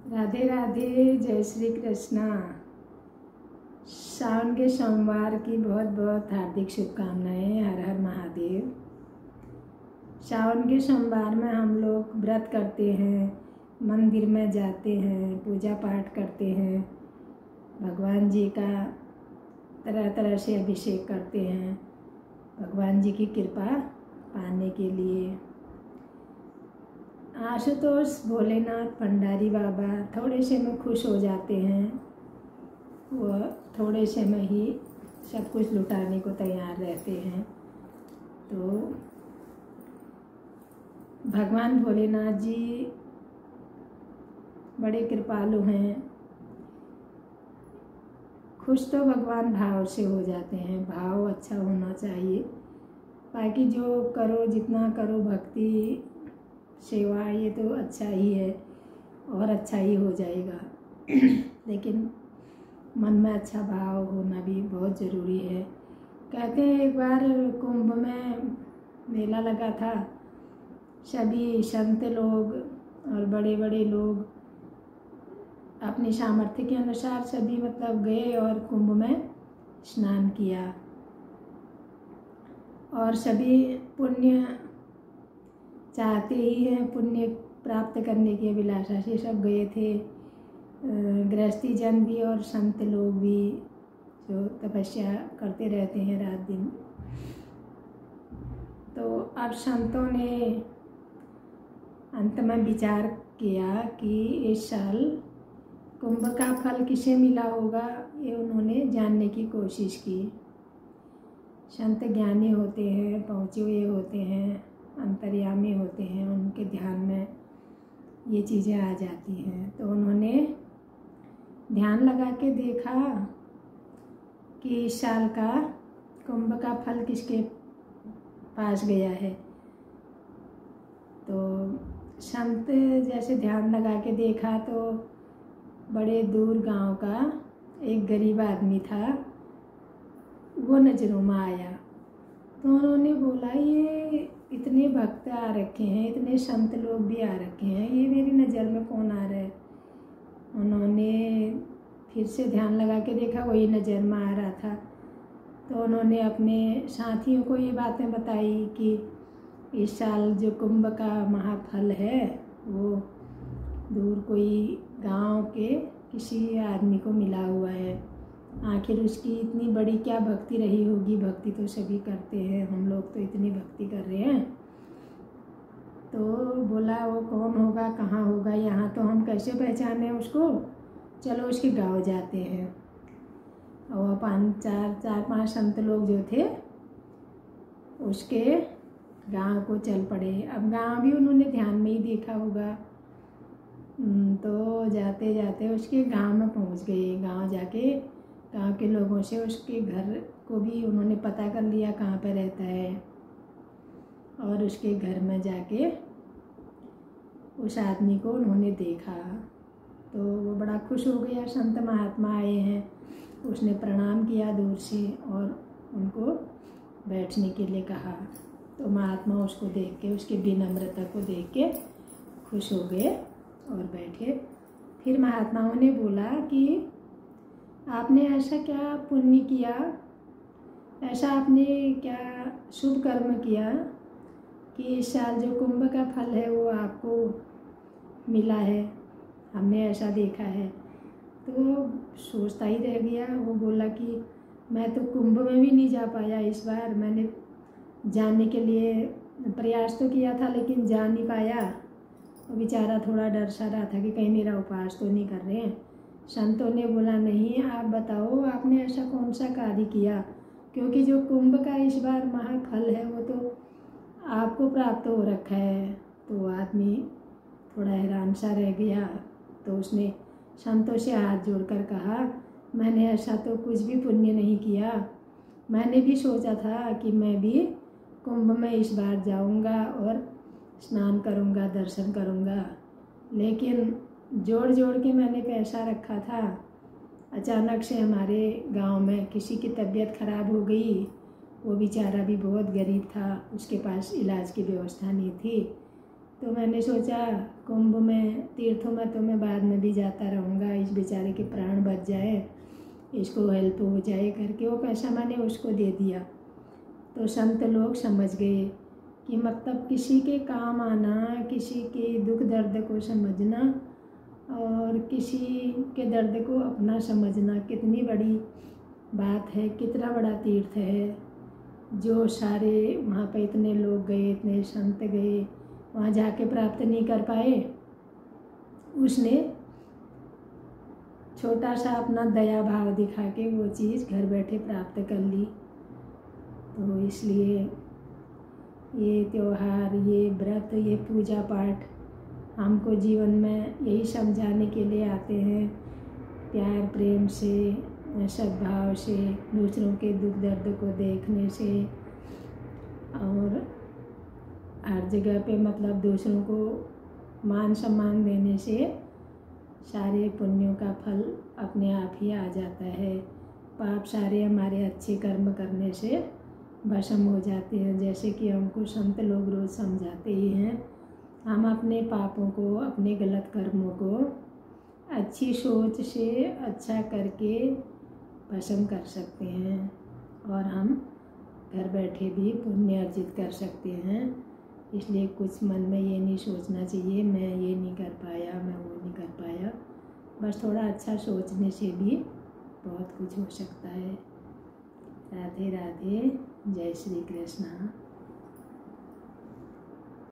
राधे राधे, जय श्री कृष्णा। सावन के सोमवार की बहुत बहुत हार्दिक शुभकामनाएं। हर हर महादेव। सावन के सोमवार में हम लोग व्रत करते हैं, मंदिर में जाते हैं, पूजा पाठ करते हैं, भगवान जी का तरह तरह से अभिषेक करते हैं भगवान जी की कृपा पाने के लिए। आशुतोष भोलेनाथ भंडारी बाबा थोड़े से में खुश हो जाते हैं, वह थोड़े से में ही सब कुछ लुटाने को तैयार रहते हैं। तो भगवान भोलेनाथ जी बड़े कृपालु हैं। खुश तो भगवान भाव से हो जाते हैं, भाव अच्छा होना चाहिए। बाकी जो करो, जितना करो भक्ति सेवा, ये तो अच्छा ही है और अच्छा ही हो जाएगा। लेकिन मन में अच्छा भाव होना भी बहुत ज़रूरी है। कहते हैं एक बार कुंभ में मेला लगा था, सभी संत लोग और बड़े बड़े लोग अपनी सामर्थ्य के अनुसार सभी मतलब गए और कुंभ में स्नान किया और सभी पुण्य चाहते ही हैं, पुण्य प्राप्त करने की अभिलाषा से सब गए थे। गृहस्थी जन भी और संत लोग भी जो तपस्या करते रहते हैं रात दिन। तो अब संतों ने अंत में विचार किया कि इस साल कुंभ का फल किसे मिला होगा, ये उन्होंने जानने की कोशिश की। संत ज्ञानी होते हैं, पहुँचे हुए होते हैं, अंतर्यामी होते हैं, उनके ध्यान में ये चीज़ें आ जाती हैं। तो उन्होंने ध्यान लगा के देखा कि इस साल का कुंभ का फल किसके पास गया है। तो संत जैसे ध्यान लगा के देखा तो बड़े दूर गांव का एक गरीब आदमी था, वो नज़रों में आया। तो उन्होंने बोला, ये इतने भक्त आ रखे हैं, इतने संत लोग भी आ रखे हैं, ये मेरी नज़र में कौन आ रहा है। उन्होंने फिर से ध्यान लगा के देखा, वही नज़र में आ रहा था। तो उन्होंने अपने साथियों को ये बातें बताई कि इस साल जो कुंभ का महाफल है वो दूर कोई गांव के किसी आदमी को मिला हुआ है। आखिर उसकी इतनी बड़ी क्या भक्ति रही होगी। भक्ति तो सभी करते हैं, हम लोग तो इतनी भक्ति कर रहे हैं। तो बोला, वो कौन होगा, कहाँ होगा, यहाँ तो हम कैसे पहचाने उसको। चलो उसके गांव जाते हैं। और चार पांच संत लोग जो थे उसके गांव को चल पड़े। अब गांव भी उन्होंने ध्यान में ही देखा होगा। तो जाते जाते उसके गांव में पहुंच गए। गांव जाके गांव के लोगों से उसके घर को भी उन्होंने पता कर लिया कहाँ पर रहता है। और उसके घर में जाके उस आदमी को उन्होंने देखा तो वो बड़ा खुश हो गया। संत महात्मा आए हैं, उसने प्रणाम किया दूर से और उनको बैठने के लिए कहा। तो महात्मा उसको देख के, उसके विनम्रता को देख के खुश हो गए और बैठे। फिर महात्माओं ने बोला कि आपने ऐसा क्या पुण्य किया, ऐसा आपने क्या शुभ कर्म किया कि इस साल जो कुंभ का फल है वो आपको मिला है, हमने ऐसा देखा है। तो वो सोचता ही रह गया। वो बोला कि मैं तो कुंभ में भी नहीं जा पाया इस बार। मैंने जाने के लिए प्रयास तो किया था लेकिन जा नहीं पाया। वो बेचारा थोड़ा डर सा रहा था कि कहीं मेरा उपवास तो नहीं कर रहे हैं। संतों ने बोला, नहीं, आप बताओ आपने ऐसा कौन सा कार्य किया, क्योंकि जो कुंभ का इस बार महाफल है वो तो आपको प्राप्त हो रखा है। तो आदमी थोड़ा हैरान सा रह गया। तो उसने संतों से हाथ जोड़कर कहा, मैंने ऐसा तो कुछ भी पुण्य नहीं किया। मैंने भी सोचा था कि मैं भी कुंभ में इस बार जाऊंगा और स्नान करूंगा, दर्शन करूंगा, लेकिन जोड़ जोड़ के मैंने पैसा रखा था। अचानक से हमारे गांव में किसी की तबीयत खराब हो गई। वो बेचारा भी बहुत गरीब था, उसके पास इलाज की व्यवस्था नहीं थी। तो मैंने सोचा कुंभ में, तीर्थों में तो मैं बाद में भी जाता रहूँगा, इस बेचारे के प्राण बच जाए, इसको हेल्प हो जाए करके वो पैसा मैंने उसको दे दिया। तो संत लोग समझ गए कि मतलब किसी के काम आना, किसी के दुख दर्द को समझना और किसी के दर्द को अपना समझना कितनी बड़ी बात है, कितना बड़ा तीर्थ है। जो सारे वहाँ पे इतने लोग गए, इतने संत गए, वहाँ जाके प्राप्त नहीं कर पाए, उसने छोटा सा अपना दया भाव दिखा के वो चीज़ घर बैठे प्राप्त कर ली। तो इसलिए ये त्यौहार, ये व्रत, ये पूजा पाठ हमको जीवन में यही समझाने के लिए आते हैं, प्यार प्रेम से, सद्भाव से, दूसरों के दुख दर्द को देखने से और हर जगह पे मतलब दूसरों को मान सम्मान देने से सारे पुण्यों का फल अपने आप ही आ जाता है। पाप सारे हमारे अच्छे कर्म करने से भस्म हो जाते हैं, जैसे कि हमको संत लोग रोज़ समझाते ही हैं। हम अपने पापों को, अपने गलत कर्मों को अच्छी सोच से अच्छा करके भस्म कर सकते हैं और हम घर बैठे भी पुण्य अर्जित कर सकते हैं। इसलिए कुछ मन में ये नहीं सोचना चाहिए मैं ये नहीं कर पाया, मैं वो नहीं कर पाया। बस थोड़ा अच्छा सोचने से भी बहुत कुछ हो सकता है। राधे राधे, जय श्री कृष्ण।